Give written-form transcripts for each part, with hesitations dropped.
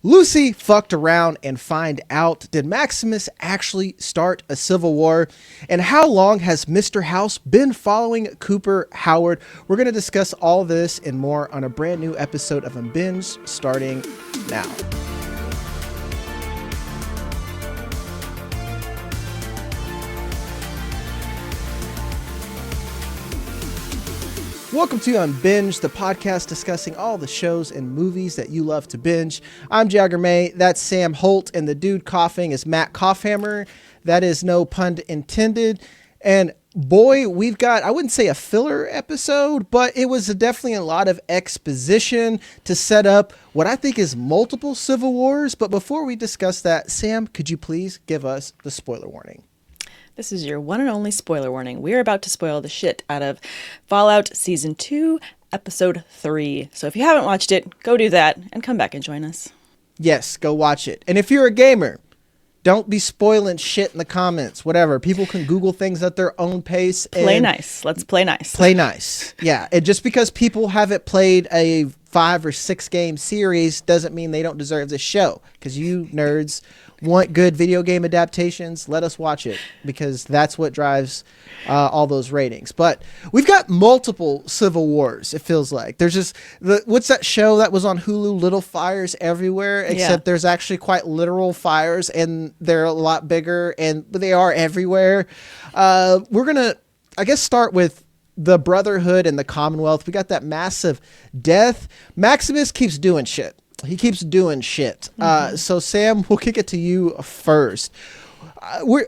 Lucy fucked around and find out, did Maximus actually start a civil war? And how long has Mr. House been following Cooper Howard? We're going to discuss all this and more on a brand new episode of Unbinged starting now. Welcome to Unbinged, the podcast discussing all the shows and movies that you love to binge. I'm Jagger May, that's Sam Holt, and the dude coughing is Matt Kopfhamer. That is no pun intended. And boy, we've got, I wouldn't say a filler episode, but it was definitely a lot of exposition to set up what I think is multiple civil wars. But before we discuss that, Sam, could you please give us the spoiler warning? This is your one and only spoiler warning. We're about to spoil the shit out of Fallout Season 2, Episode 3. So if you haven't watched it, go do that and come back and join us. Yes, go watch it. And if you're a gamer, don't be spoiling shit in the comments, whatever. People can Google things at their own pace. Play nice. Let's play nice. Play nice. Yeah. And just because people haven't played a 5 or 6 game series doesn't mean they don't deserve this show. Because you nerds want good video game adaptations, let us watch it, because that's what drives all those ratings. But we've got multiple civil wars, it feels like. There's just, what's that show that was on Hulu, Little Fires Everywhere, except there's actually quite literal fires, and they're a lot bigger, and they are everywhere. We're going to, I guess, start with the Brotherhood and the Commonwealth. We got that massive death. Maximus keeps doing shit. He keeps doing shit. So, Sam, we'll kick it to you first. Were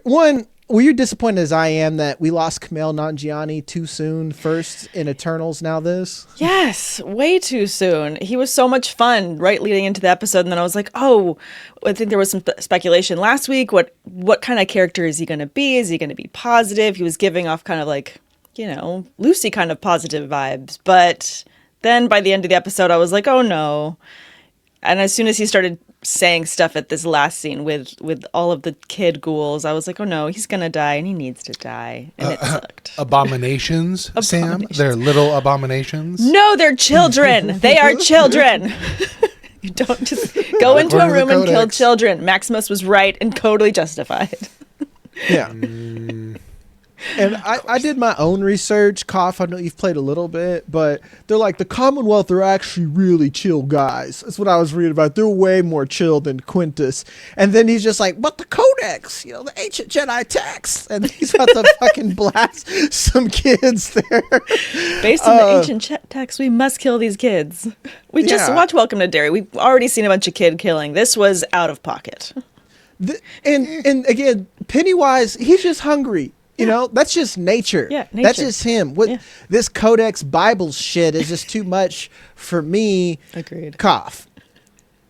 you disappointed as I am that we lost Kumail Nanjiani too soon? First in Eternals, now this? Yes, way too soon. He was so much fun right leading into the episode, and then I was like, oh, I think there was some speculation last week. What kind of character is he going to be? Is he going to be positive? He was giving off kind of like, Lucy kind of positive vibes. But then by the end of the episode, I was like, oh no. And as soon as he started saying stuff at this last scene with all of the kid ghouls, I was like, oh no, he's going to die and he needs to die. And it sucked. Abominations, Sam? They're little abominations? No, they're children. They are children. You don't just go into a room and kill children. Maximus was right and totally justified. Yeah. And I did my own research. Cough, I know you've played a little bit, but they're like, the Commonwealth are actually really chill guys. That's what I was reading about. They're way more chill than Quintus. And then he's just like, but the Codex, the ancient Jedi text. And he's about to fucking blast some kids there. Based on the ancient text, we must kill these kids. We just watch Welcome to Derry. We've already seen a bunch of kid killing. This was out of pocket. And again, Pennywise, he's just hungry. That's just nature. Yeah, nature. That's just him. This Codex Bible shit is just too much for me. Agreed. Cough.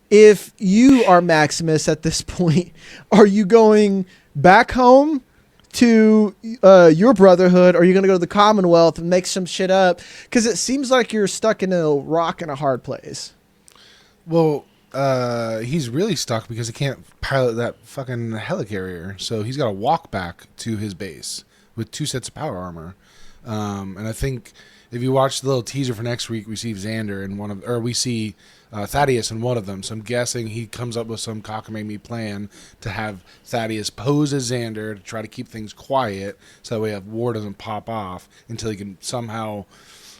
If you are Maximus at this point, are you going back home to your Brotherhood, or are you going to go to the Commonwealth and make some shit up? Because it seems like you're stuck in a rock and a hard place. Well, he's really stuck because he can't pilot that fucking helicarrier. So he's got to walk back to his base with 2 sets of power armor. And I think if you watch the little teaser for next week, we see Xander in we see Thaddeus in one of them. So I'm guessing he comes up with some cockamamie plan to have Thaddeus pose as Xander to try to keep things quiet, so that way war doesn't pop off until he can somehow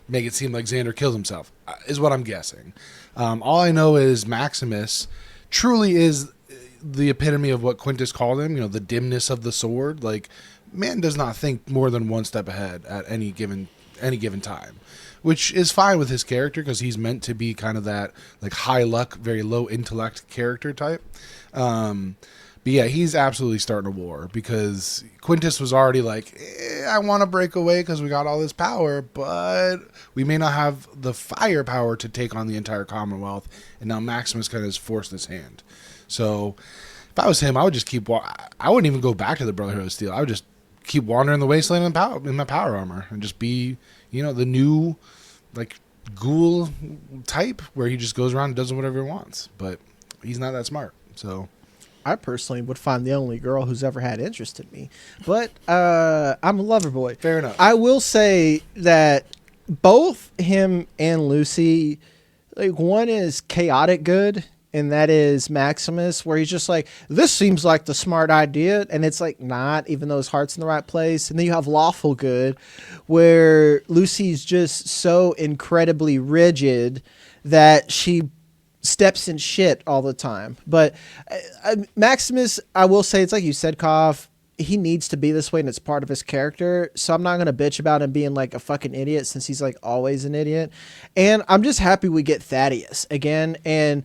make it seem like Xander killed himself, is what I'm guessing. All I know is Maximus truly is the epitome of what Quintus called him, the dimness of the sword. Like, man does not think more than one step ahead at any given time, which is fine with his character because he's meant to be kind of that like high luck, very low intellect character type. But yeah, he's absolutely starting a war because Quintus was already like, I want to break away because we got all this power, but we may not have the firepower to take on the entire Commonwealth. And now Maximus kind of has forced his hand. So if I was him, I would just I wouldn't even go back to the Brotherhood of Steel. I would just keep wandering the wasteland in my power armor and just be, the new like ghoul type where he just goes around and does whatever he wants. But he's not that smart. So I personally would find the only girl who's ever had interest in me. But I'm a lover boy. Fair enough. I will say that both him and Lucy, like, one is chaotic good and that is Maximus, where he's just like, this seems like the smart idea, and it's like not, even though his heart's in the right place. And then you have Lawful Good, where Lucy's just so incredibly rigid that she steps in shit all the time. But Maximus, I will say, it's like you said, Koff, he needs to be this way and it's part of his character. So I'm not going to bitch about him being like a fucking idiot, since he's like always an idiot. And I'm just happy we get Thaddeus again. And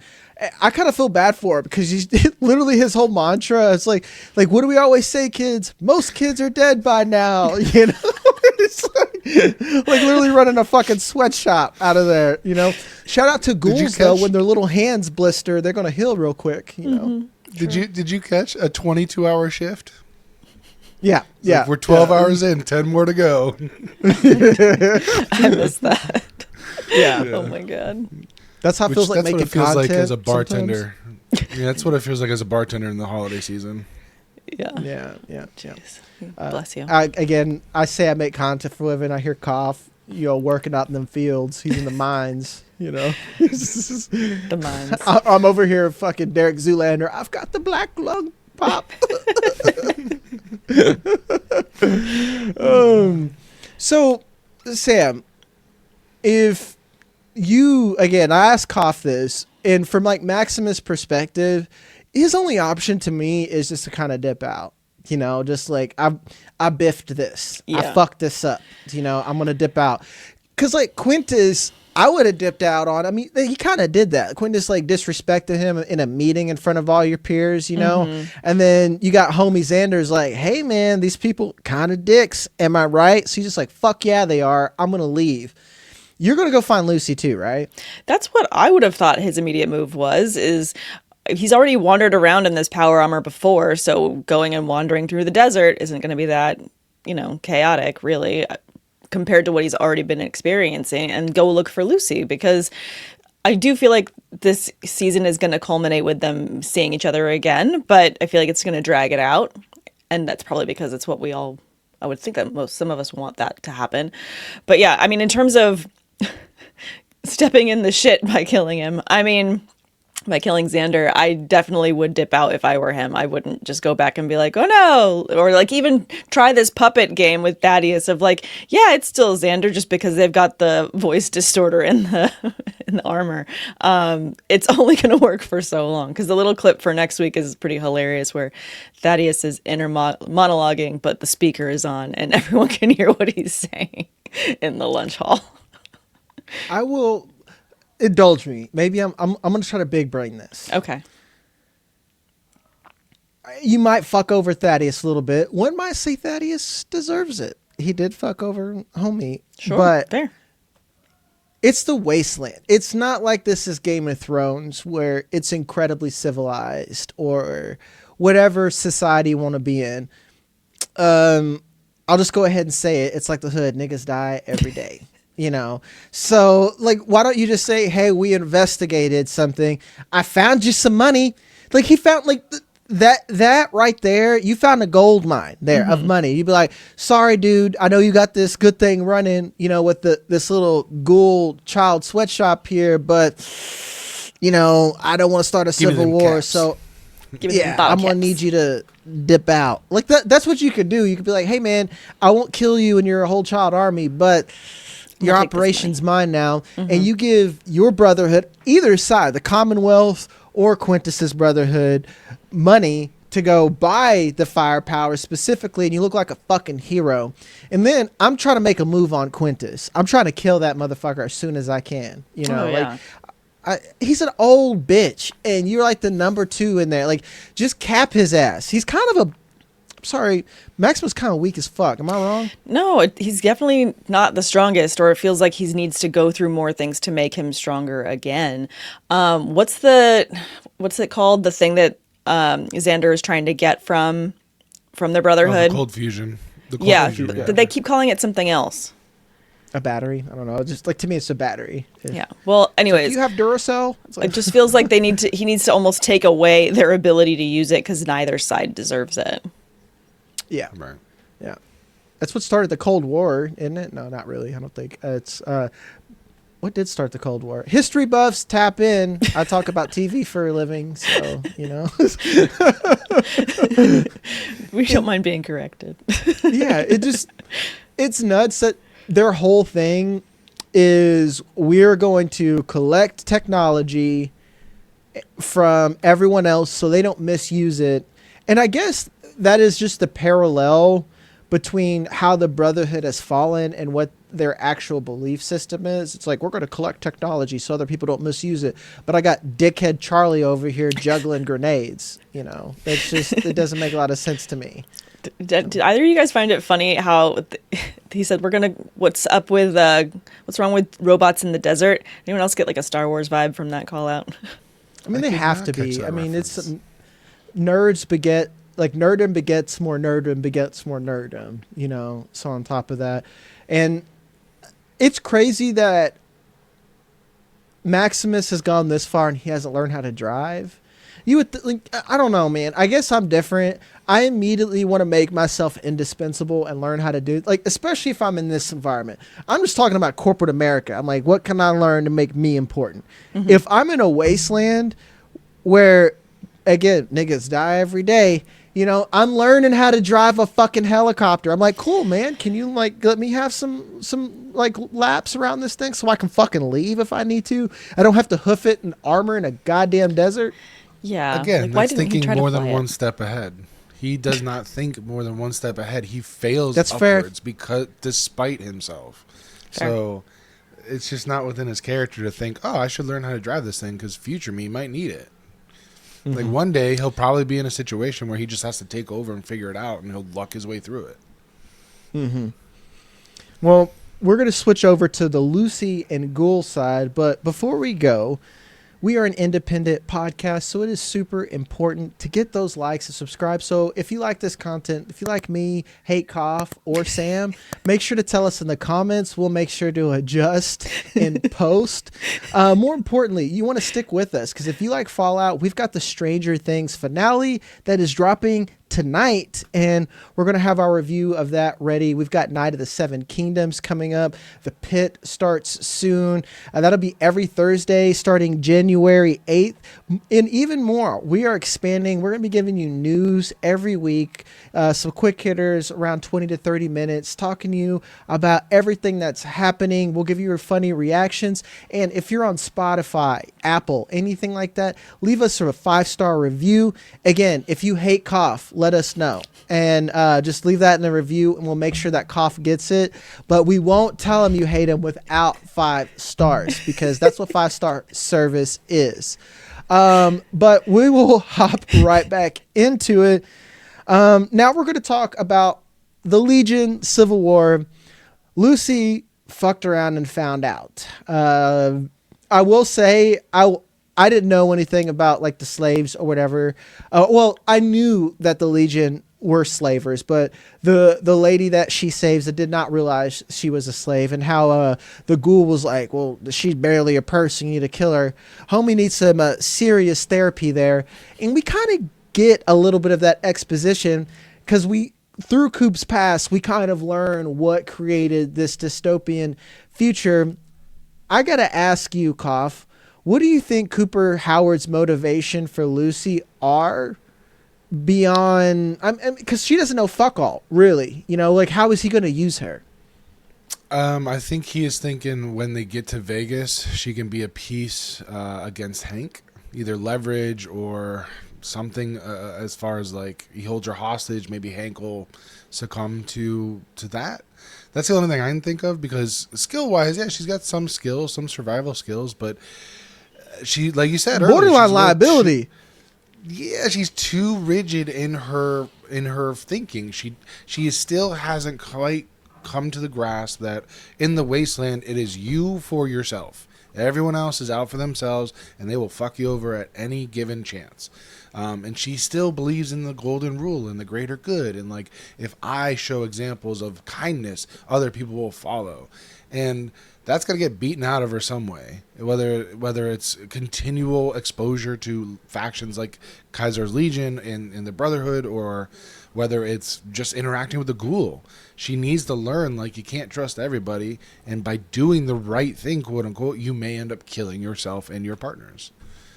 I kind of feel bad for him, because he's literally, his whole mantra is like, what do we always say, kids? Most kids are dead by now, you know? It's like literally running a fucking sweatshop out of there, you know? Shout out to ghouls, though, when their little hands blister, they're going to heal real quick, you know? Did you catch a 22-hour shift? Yeah, yeah. Like, we're 12 hours in, 10 more to go. I missed that. Yeah. Oh my god. That's how it feels like making content. That's what it feels like as a sometimes. bartender. Yeah, that's what it feels like as a bartender in the holiday season. Yeah. Yeah. Jeez. Bless you. I say I make content for a living. I hear Koff, working out in them fields. He's in the mines, The mines. I'm over here fucking Derek Zoolander. I've got the black lung pop. So, Sam, if you, again, I asked Koff this, and from like Maximus' perspective, his only option to me is just to kind of dip out. Just like, I biffed this. I fucked this up. I'm going to dip out. Because like Quintus, I would have dipped out on. I mean, he kind of did that. Quintus like disrespected him in a meeting in front of all your peers, and then you got homie Xander's like, hey man, these people kind of dicks. Am I right? So he's just like, fuck yeah, they are. I'm going to leave. You're going to go find Lucy too, right? That's what I would have thought his immediate move is he's already wandered around in this power armor before. So going and wandering through the desert isn't going to be that, chaotic really, compared to what he's already been experiencing, and go look for Lucy, because I do feel like this season is going to culminate with them seeing each other again, but I feel like it's going to drag it out. And that's probably because it's what I would think that some of us want that to happen. But yeah, I mean, in terms of stepping in the shit by killing him, by killing Xander, I definitely would dip out if I were him. I wouldn't just go back and be like, oh no, or like even try this puppet game with Thaddeus of like, yeah, it's still Xander, just because they've got the voice distorter in the armor. It's only going to work for so long, because the little clip for next week is pretty hilarious, where Thaddeus is inner monologuing, but the speaker is on and everyone can hear what he's saying in the lunch hall. I will indulge me. Maybe I'm going to try to big brain this. Okay. You might fuck over Thaddeus a little bit. One might say Thaddeus deserves it. He did fuck over homie. Sure. But fair. It's the Wasteland. It's not like this is Game of Thrones, where it's incredibly civilized or whatever society you want to be in. I'll just go ahead and say it. It's like the hood. Niggas die every day. So like, why don't you just say, hey, we investigated something. I found you some money. Like he found like that right there. You found a gold mine there of money. You'd be like, sorry, dude. I know you got this good thing running, with this little ghoul child sweatshop here, but I don't want to start a civil war. Caps. So I'm going to need you to dip out. Like that's what you could do. You could be like, hey man, I won't kill you and your whole child army, but your operation's mine now, and you give your brotherhood, either side, the Commonwealth or Quintus's brotherhood, money to go buy the firepower specifically, and you look like a fucking hero. And then I'm trying to make a move on Quintus. I'm trying to kill that motherfucker as soon as I can. He's an old bitch, and you're like the number 2 in there. Like, just cap his ass. He's kind of sorry, Maximus kind of weak as fuck. Am I wrong? No, he's definitely not the strongest, or it feels like he needs to go through more things to make him stronger again. What's it called? The thing that Xander is trying to get from the Brotherhood? The cold fusion. Fusion, yeah. They keep calling it something else. A battery? I don't know. Just like, to me, it's a battery. Yeah. Well, anyways, do you have Duracell? It just feels like he needs to almost take away their ability to use it, because neither side deserves it. Yeah. Right. Yeah. That's what started the Cold War, isn't it? No, not really. I don't think. It's what did start the Cold War? History buffs tap in. I talk about TV for a living, so We don't mind being corrected. Yeah, it's nuts that their whole thing is we're going to collect technology from everyone else so they don't misuse it. And I guess that is just the parallel between how the Brotherhood has fallen and what their actual belief system is. It's like, we're going to collect technology so other people don't misuse it. But I got dickhead Charlie over here juggling grenades. That's just, it doesn't make a lot of sense to me. Did either of you guys find it funny how he said what's wrong with robots in the desert? Anyone else get like a Star Wars vibe from that call out? I mean, they have to be. I mean, it's nerds beget, like nerdom begets more nerdom begets more nerdom, so on top of that. And it's crazy that Maximus has gone this far and he hasn't learned how to drive. You would I don't know, man. I guess I'm different. I immediately want to make myself indispensable and learn how to do it. Like, especially if I'm in this environment. I'm just talking about corporate America. I'm like, what can I learn to make me important? Mm-hmm. If I'm in a wasteland where, again, niggas die every day, I'm learning how to drive a fucking helicopter. I'm like, cool, man. Can you let me have some laps around this thing so I can fucking leave if I need to? I don't have to hoof it in armor in a goddamn desert. Yeah. Again, that's thinking more than one step ahead. He does not think more than one step ahead. He fails that's upwards fair. because despite himself. Fair. So it's just not within his character to think, oh, I should learn how to drive this thing because future me might need it. Mm-hmm. Like one day he'll probably be in a situation where he just has to take over and figure it out, and he'll luck his way through it. Mm-hmm. Well, we're going to switch over to the Lucy and Ghoul side, but before we go, we are an independent podcast, so it is super important to get those likes and subscribe. So if you like this content, if you like me, Hate Cough, or Sam, make sure to tell us in the comments. We'll make sure to adjust in post. More importantly, you want to stick with us, because if you like Fallout, we've got the Stranger Things finale that is dropping tonight, and we're going to have our review of that ready. We've got Night of the Seven Kingdoms coming up. The Pitt starts soon. That'll be every Thursday starting January 8th. And even more, we are expanding. We're going to be giving you news every week, some quick hitters around 20 to 30 minutes, talking to you about everything that's happening. We'll give you your funny reactions. And if you're on Spotify, Apple, anything like that, leave us a 5-star review. Again, if you hate Cough, let us know, and just leave that in the review, and we'll make sure that Cough gets it. But we won't tell him you hate him without 5 stars, because that's what 5-star service is. But we will hop right back into it. Now we're going to talk about the Legion Civil War. Lucy fucked around and found out. I will say I didn't know anything about the slaves or whatever. Well, I knew that the Legion were slavers, but the lady that she saves, I did not realize she was a slave, and how the Ghoul was like, well, she's barely a person, you need to kill her. Homie needs some serious therapy there. And we kind of get a little bit of that exposition, because through Coop's past, we kind of learn what created this dystopian future. I got to ask you, Cough, what do you think Cooper Howard's motivation for Lucy are beyond, because she doesn't know fuck all, really. How is he going to use her? I think he is thinking when they get to Vegas, she can be a piece against Hank, either leverage or something, as far as he holds her hostage. Maybe Hank will succumb to that. That's the only thing I can think of, because skill-wise, yeah, she's got some skills, some survival skills, but she, like you said, borderline liability. She's too rigid in her thinking. She still hasn't quite come to the grasp that in the Wasteland it is you for yourself. Everyone else is out for themselves, and they will fuck you over at any given chance. And she still believes in the golden rule and the greater good, and if I show examples of kindness, other people will follow. And that's going to get beaten out of her some way. Whether it's continual exposure to factions like Kaiser's Legion in the Brotherhood, or whether it's just interacting with the Ghoul. She needs to learn, like, you can't trust everybody, and by doing the right thing, quote unquote, you may end up killing yourself and your partners.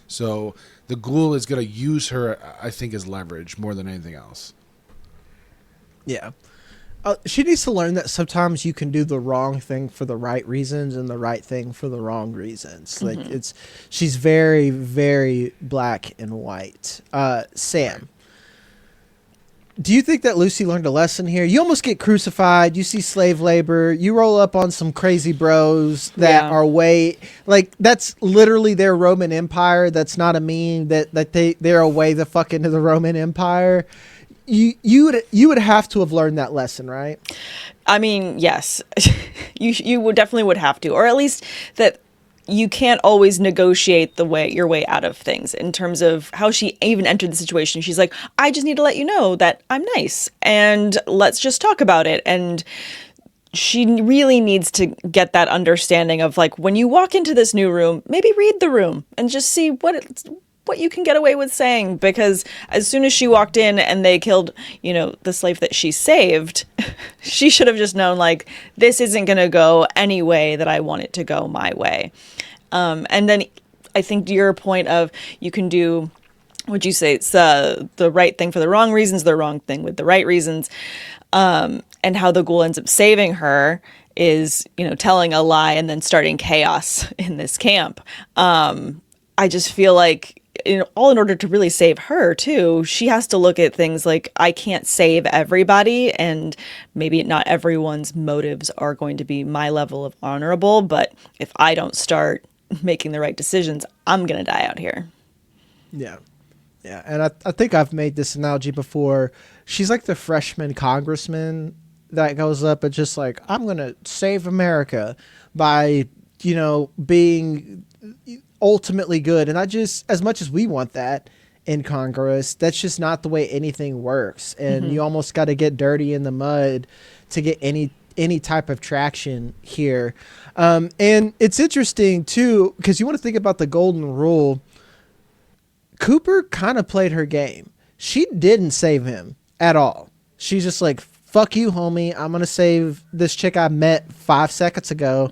So the Ghoul is going to use her, I think, as leverage more than anything else. Yeah. She needs to learn that sometimes you can do the wrong thing for the right reasons and the right thing for the wrong reasons. Like, she's very, very black and white. Sam, do you think that Lucy learned a lesson here? You almost get crucified. You see slave labor. You roll up on some crazy bros that are that's literally their Roman Empire. That's not a meme that they're away the fuck into the Roman Empire. You would have to have learned that lesson, right? I mean, yes, you would definitely have to, or at least that you can't always negotiate your way out of things. In terms of how she even entered the situation, she's like, I just need to let you know that I'm nice, and let's just talk about it. And she really needs to get that understanding of, like, when you walk into this new room, maybe read the room and just see what you can get away with saying, because as soon as she walked in and they killed, the slave that she saved, she should have just known, like, this isn't going to go any way that I want it to go my way. And then I think to your point of, you can do, would you say it's the right thing for the wrong reasons, the wrong thing with the right reasons, and how the Ghoul ends up saving her is, telling a lie and then starting chaos in this camp. I just feel like, in order to really save her too, she has to look at things like, I can't save everybody, and maybe not everyone's motives are going to be my level of honorable, but if I don't start making the right decisions, I'm gonna die out here. Yeah And I think I've made this analogy before. She's like the freshman congressman that goes up and just like, I'm gonna save America by being ultimately good. And I just, as much as we want that in Congress, that's just not the way anything works. And you almost got to get dirty in the mud to get any type of traction here. And it's interesting too, because you want to think about the golden rule. Cooper kind of played her game. She didn't save him at all. She's just like, fuck you, homie. I'm going to save this chick I met 5 seconds ago.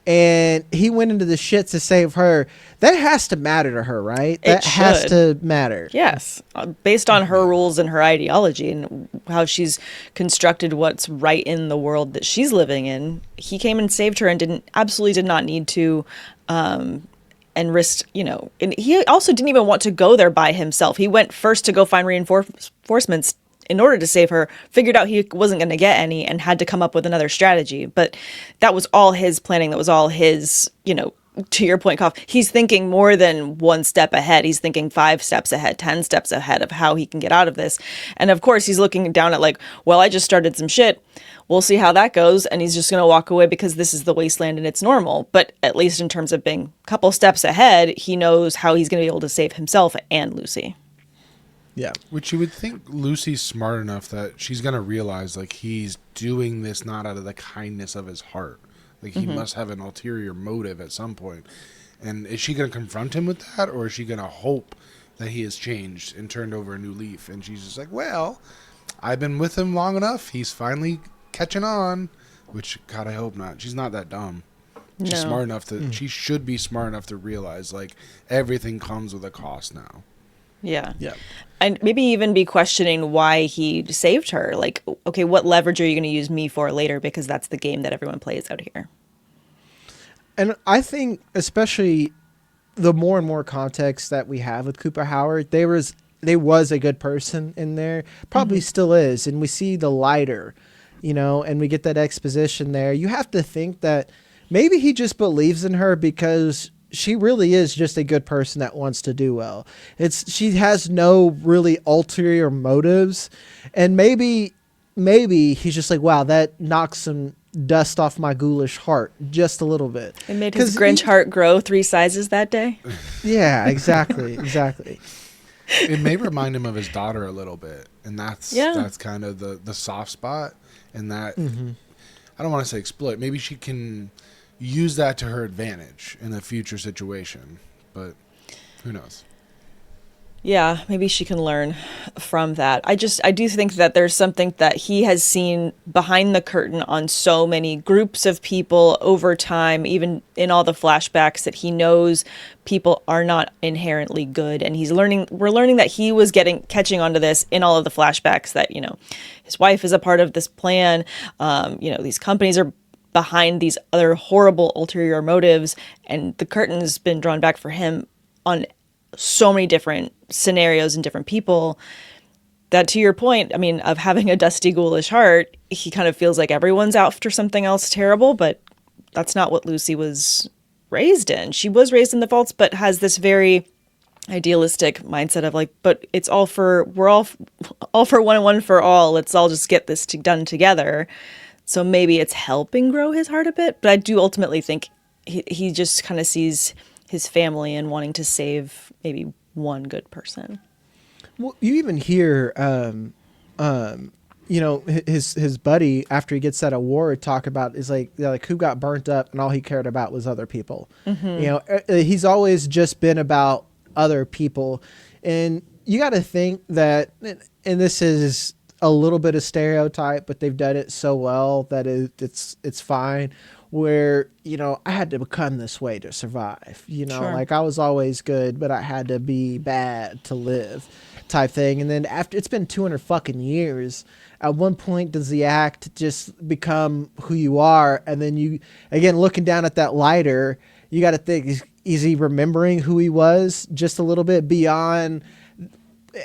And he went into the shit to save her. That has to matter to her, right? That has to matter. Yes. Based on her rules and her ideology and how she's constructed what's right in the world that she's living in, he came and saved her and absolutely did not need to, and risked, and he also didn't even want to go there by himself. He went first to go find reinforcements in order to save her, figured out he wasn't going to get any, and had to come up with another strategy. But that was all his planning. That was all his, to your point, Kopf, he's thinking more than one step ahead. He's thinking 5 steps ahead, 10 steps ahead of how he can get out of this. And of course, he's looking down at like, well, I just started some shit. We'll see how that goes. And he's just going to walk away because this is the Wasteland and it's normal. But at least in terms of being a couple steps ahead, he knows how he's going to be able to save himself and Lucy. Yeah. Which you would think Lucy's smart enough that she's going to realize, like, he's doing this not out of the kindness of his heart. Like, he must have an ulterior motive at some point. And is she going to confront him with that? Or is she going to hope that he has changed and turned over a new leaf? And she's just like, well, I've been with him long enough. He's finally catching on. Which, God, I hope not. She's not that dumb. She's smart enough to, she should be smart enough to realize, like, everything comes with a cost now. Yeah. Yeah. And maybe even be questioning why he saved her. Like, okay, what leverage are you going to use me for later? Because that's the game that everyone plays out here. And I think especially the more and more context that we have with Cooper Howard, there was a good person in there, probably still is. And we see the lighter, and we get that exposition there. You have to think that maybe he just believes in her because she really is just a good person that wants to do well. She has no really ulterior motives, and maybe he's just like, wow, that knocks some dust off my ghoulish heart just a little bit. It made his Grinch heart grow 3 sizes that day. Yeah, exactly. It may remind him of his daughter a little bit, and that's kind of the soft spot, and that I don't want to say exploit. Maybe she can use that to her advantage in a future situation. But who knows? Yeah, maybe she can learn from that. I do think that there's something that he has seen behind the curtain on so many groups of people over time, even in all the flashbacks, that he knows people are not inherently good. And we're learning that he was catching onto this in all of the flashbacks, that, his wife is a part of this plan. These companies are behind these other horrible ulterior motives, and the curtain's been drawn back for him on so many different scenarios and different people, that, to your point, I mean, of having a dusty, ghoulish heart, he kind of feels like everyone's out for something else terrible, but that's not what Lucy was raised in. She was raised in the vaults, but has this very idealistic mindset of like, but we're all for one and one for all. Let's all just get this done together. So maybe it's helping grow his heart a bit, but I do ultimately think he just kind of sees his family and wanting to save maybe one good person. Well, you even hear, his buddy, after he gets that award, talk about is like who got burnt up, and all he cared about was other people. Mm-hmm. He's always just been about other people, and you got to think that, and this is a little bit of stereotype, but they've done it so well that it's fine. Where, I had to become this way to survive, Sure. Like I was always good, but I had to be bad to live type thing. And then after it's been 200 fucking years, at one point does the act just become who you are? And then you, again, looking down at that lighter, you got to think, is he remembering who he was just a little bit beyond?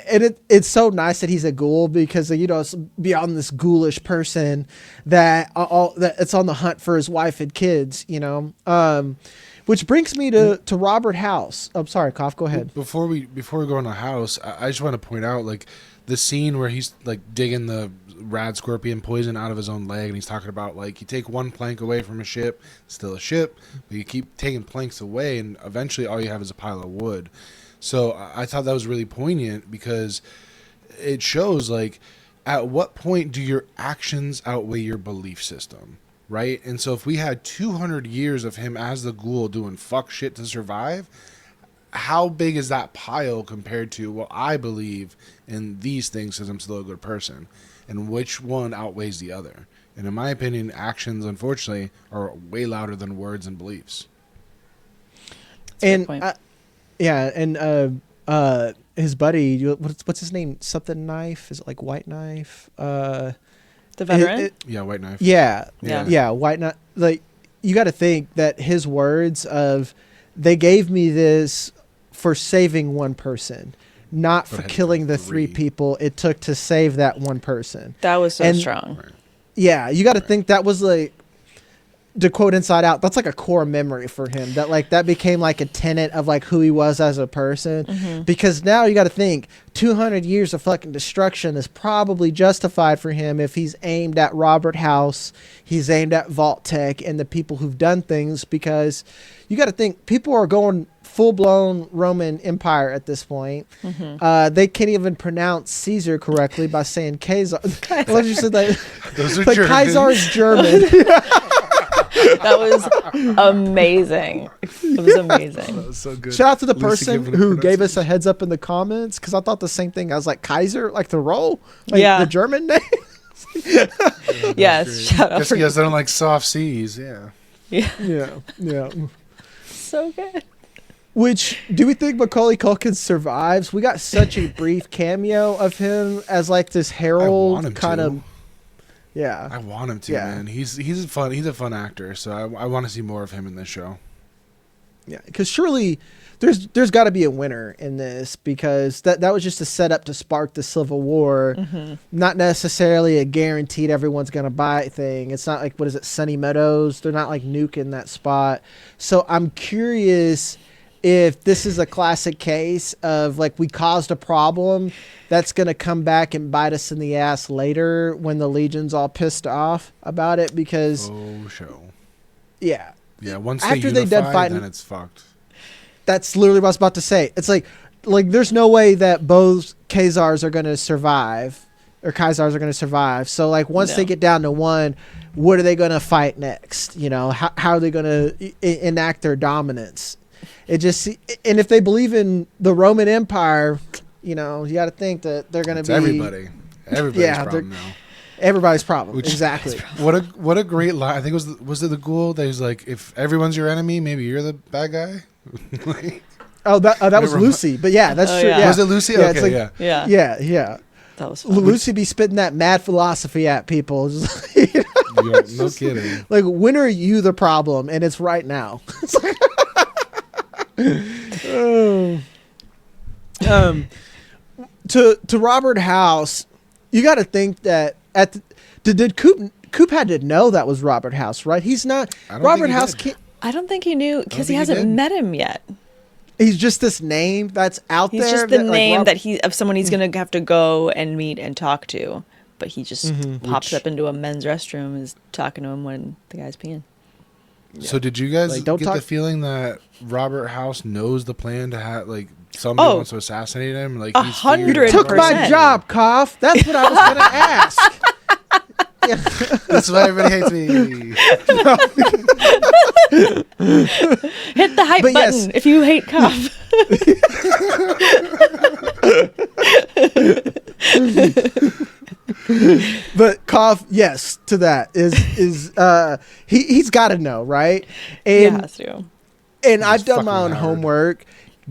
And it's so nice that he's a ghoul, because it's beyond this ghoulish person that it's on the hunt for his wife and kids, which brings me to Robert House. I'm sorry, Kopf, go ahead. Before we go on the house, I just want to point out like the scene where he's like digging the rad scorpion poison out of his own leg, and he's talking about like you take one plank away from a ship, it's still a ship, but you keep taking planks away, and eventually all you have is a pile of wood. So I thought that was really poignant, because it shows, like, at what point do your actions outweigh your belief system, right? And so if we had 200 years of him as the ghoul doing fuck shit to survive, how big is that pile compared to, well, I believe in these things because I'm still a good person? And which one outweighs the other? And in my opinion, actions, unfortunately, are way louder than words and beliefs. And his buddy, what's his name? Something Knife? Is it like White Knife? The veteran? White Knife. Yeah, White Knife. Like, you got to think that his words of, they gave me this for saving one person, not for killing the three people it took to save that one person. That was so strong. Right. Yeah, you got to think that was like, to quote Inside Out, that's like a core memory for him, that became like a tenet of like who he was as a person. Mm-hmm. Because now you got to think 200 years of fucking destruction is probably justified for him if he's aimed at Robert House, he's aimed at Vault Tech and the people who've done things, because you got to think people are going full-blown Roman Empire at this point. Mm-hmm. They can't even pronounce Caesar correctly by saying Kaiser. What did you say? Those are German. Kaiser is German. That was amazing. It was amazing. That was so good. Shout out to the person who gave us a heads up in the comments, because I thought the same thing. I was like, Kaiser, like the roll, like the German name. Yes, shout out. Just because they don't like soft C's, yeah. So good. Which, do we think Macaulay Culkin survives? We got such a brief cameo of him as like this herald kind of. Yeah, I want him to, man. He's a fun actor, so I want to see more of him in this show. Yeah, because surely there's got to be a winner in this, because that was just a setup to spark the Civil War, not necessarily a guaranteed everyone's gonna buy thing. It's not like, what is it, Sunny Meadows? They're not like nuking that spot. So I'm curious if this is a classic case of like, we caused a problem that's going to come back and bite us in the ass later when the Legion's all pissed off about it, because once after they done unify, fighting, then it's fucked. That's literally what I was about to say. It's like there's no way that both Khazars are going to survive or Kaisars are going to survive. So like once No. they get down to 1, what are they going to fight next? You know, how are they going to enact their dominance? It just, and if they believe in the Roman Empire, you know, you got to think that they're going to be everybody's problem now. Everybody's problem. Exactly. What a great line. I think was it the Ghoul that was like, if everyone's your enemy, maybe you're the bad guy. That was Lucy, but yeah, that's true. yeah. Yeah. Was it Lucy? Yeah, Okay, it's like, Yeah. That was fun. Lucy be spitting that mad philosophy at people. Just, No kidding. like, when are you the problem? And it's right now. It's like, to Robert House, you got to think that did Coop had to know that was Robert House, right? He's not Robert House. I don't think he knew because he hasn't met him yet. He's just this name that's out there. He's just the name of someone he's going to have to go and meet and talk to. But he just pops up into a men's restroom and is talking to him when the guy's peeing. Yeah. So did you guys get the feeling that Robert House knows the plan to have, like, somebody wants to assassinate him? Like, 100%. Took my job, Kopf. That's what I was going to ask. That's why everybody hates me. Hit the hype button if you hate Kopf. But Kopf, yes, to that is he's got to know, right? And, he has to. And I've done my own homework.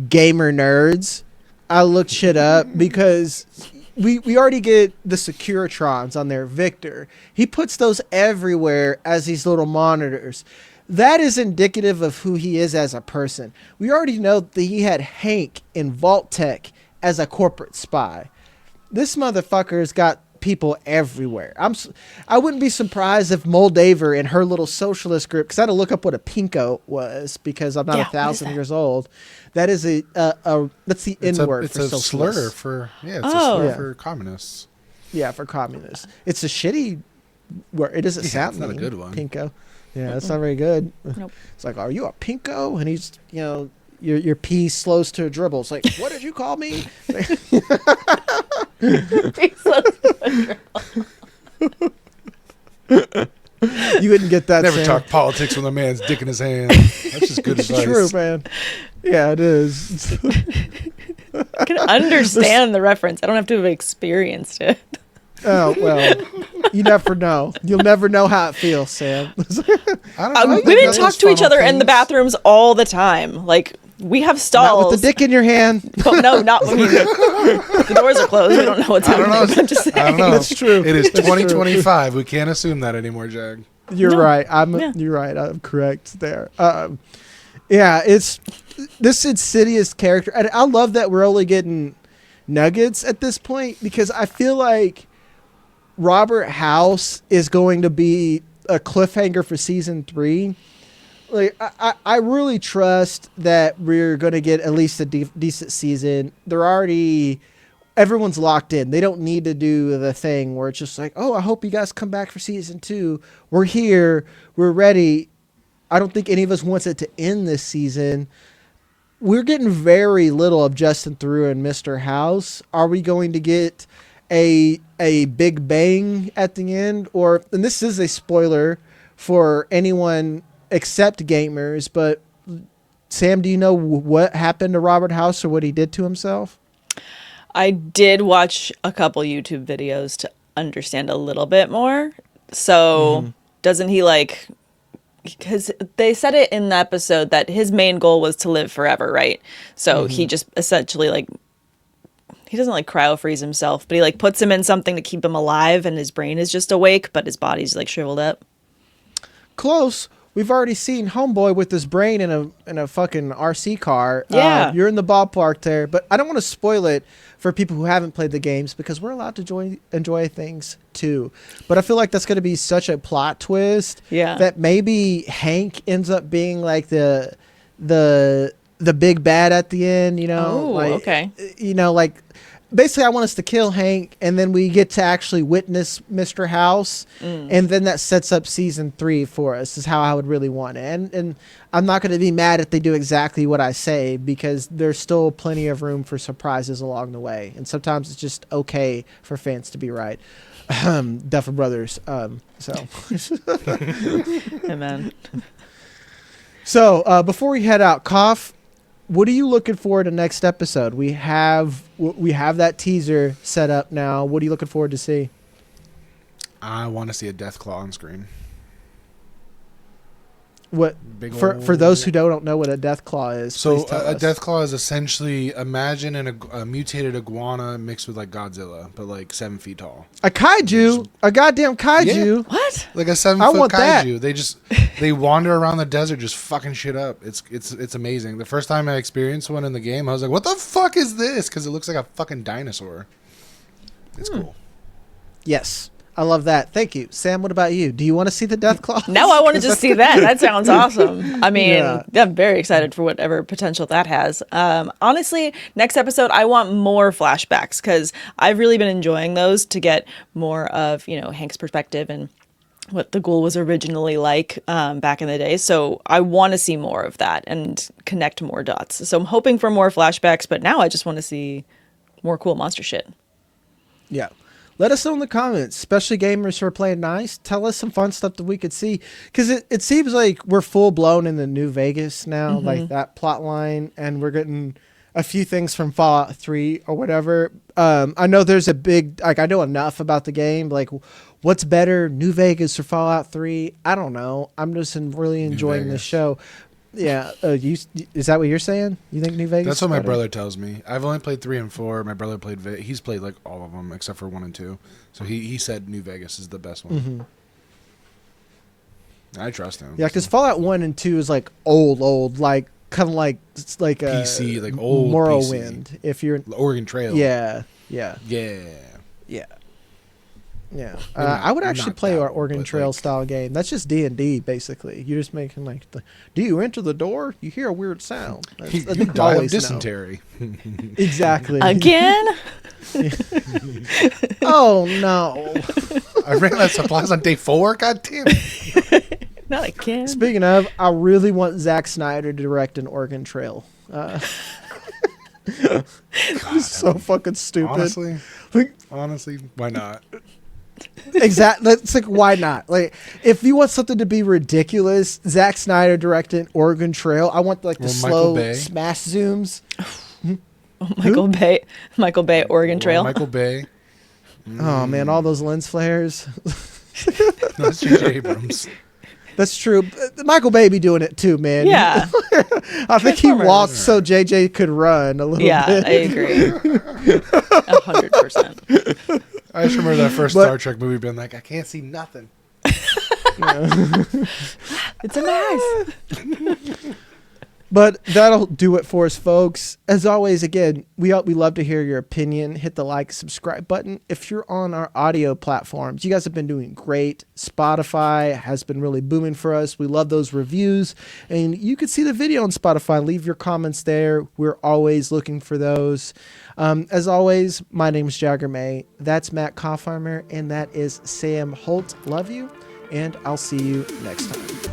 Gamer nerds, I looked shit up because we already get the Securitrons on there. Victor, he puts those everywhere as these little monitors. That is indicative of who he is as a person. We already know that he had Hank in Vault Tech as a corporate spy. This motherfucker's got people everywhere. I wouldn't be surprised if Moldaver in her little socialist group, because I had to look up what a pinko was because I'm not 1,000 years old. That is that's the N word for socialist. Slur for a slur for communists. Yeah, for communists. It's a shitty word. It doesn't sound not a good one. Pinko. Yeah, that's not very good. Nope. It's like, are you a pinko? And he's, you know, your P slows to a dribble. It's like, what did you call me? You wouldn't get that. Never Sam. talk politics with a man's dick in his hand. That's just good advice. True, man. Yeah, it is. I can understand the reference. I don't have to have experienced it. Oh, well, you never know. You'll never know how it feels, Sam. I don't know. Women talk to each other in the bathrooms all the time. Like, we have stalls. Not with the dick in your hand. Well, no, not when the doors are closed. We don't know what's happening. I'm just saying. I don't know. That's true. It is 2025. We can't assume that anymore, Jag. You're right. You're right. I'm correct there. Yeah, it's this Insidious character. And I love that we're only getting nuggets at this point because I feel like Robert House is going to be a cliffhanger for season 3. Like I really trust that we're going to get at least a decent season. Everyone's locked in. They don't need to do the thing where it's just like, oh, I hope you guys come back for season 2. We're here. We're ready. I don't think any of us wants it to end this season. We're getting very little of Justin Theroux and Mr. House. Are we going to get a big bang at the end? And this is a spoiler for anyone except gamers, but Sam, do you know what happened to Robert House or what he did to himself? I did watch a couple YouTube videos to understand a little bit more. So doesn't he because they said it in the episode that his main goal was to live forever, right? So he just essentially he doesn't cryo freeze himself, but he puts him in something to keep him alive and his brain is just awake, but his body's shriveled up. Close. We've already seen Homeboy with his brain in a fucking RC car. Yeah. You're in the ballpark there, but I don't want to spoil it for people who haven't played the games because we're allowed to enjoy things too. But I feel like that's going to be such a plot twist that maybe Hank ends up being the big bad at the end, you know? Oh, okay. You know, basically I want us to kill Hank, and then we get to actually witness Mr. House, and then that sets up season 3 for us. Is how I would really want it. And I'm not going to be mad if they do exactly what I say, because there's still plenty of room for surprises along the way, and sometimes it's just okay for fans to be right. Duffer Brothers. So. Amen. So before we head out, Kopf, what are you looking for in the next episode? We have that teaser set up now. What are you looking forward to see? I want to see a Deathclaw on screen. What for those who don't know what a Deathclaw is? So please tell a us. Deathclaw is essentially, imagine a mutated iguana mixed with like Godzilla, but like 7 feet tall. A kaiju, a goddamn kaiju. Yeah. What? Like a 7 I foot want that. kaiju. They wander around the desert just fucking shit up. It's amazing. The first time I experienced one in the game, I was like, what the fuck is this? Because it looks like a fucking dinosaur. It's cool. Yes, I love that. Thank you, Sam. What about you? Do you want to see the Deathclaw? Now I want to just see that. That sounds awesome. I mean, Yeah. I'm very excited for whatever potential that has. Honestly, next episode, I want more flashbacks, because I've really been enjoying those to get more of, Hank's perspective and what the Ghoul was originally like back in the day. So I want to see more of that and connect more dots. So I'm hoping for more flashbacks, but now I just want to see more cool monster shit. Yeah. Let us know in the comments, especially gamers who are playing nice. Tell us some fun stuff that we could see, because it seems like we're full blown in the New Vegas now, like that plot line, and we're getting a few things from Fallout 3 or whatever. I know there's a big, I know enough about the game. Like, what's better, New Vegas or Fallout 3? I don't know. I'm just really enjoying the show. Yeah, is that what you're saying? You think New Vegas? That's what is my better? brother tells me. I've only played 3 and 4. My brother played. He's played like all of them except for 1 and 2. So he said New Vegas is the best one. I trust him. Yeah, because Fallout 1 and 2 is like old, like kind of like it's like a PC, like old Morrowind. PC. If you're Oregon Trail. yeah. I would actually not play that our one, Oregon but, Trail like- style game. That's just D&D basically. You're just making like, do you enter the door? You hear a weird sound. That's, You I think die of always know. dysentery. Exactly. Again? Oh no. I ran out of supplies on day 4. God damn it. Not again. Speaking of, I really want Zack Snyder to direct an Oregon Trail. It's so fucking stupid. Honestly, why not? Exactly. It's like, why not? Like, if you want something to be ridiculous, Zack Snyder directed Oregon Trail. I want like the Or Michael slow Bay. smash zooms. Michael Bay, Oregon Trail. Michael Bay. Oh man, all those lens flares. No, it's J.J. Abrams. That's true. Michael Bay be doing it too, man. Yeah. I think he Transformers. walked so JJ could run a little Yeah, bit. I agree. 100%. I just remember that first But- Star Trek movie being like, I can't see nothing. It's a mess. But that'll do it for us, folks. As always, again, we love to hear your opinion. Hit the like, subscribe button. If you're on our audio platforms, you guys have been doing great. Spotify has been really booming for us. We love those reviews. And you can see the video on Spotify. Leave your comments there. We're always looking for those. As always, my name is Jagger May. That's Matt Kopfhamer, and that is Sam Holt. Love you, and I'll see you next time.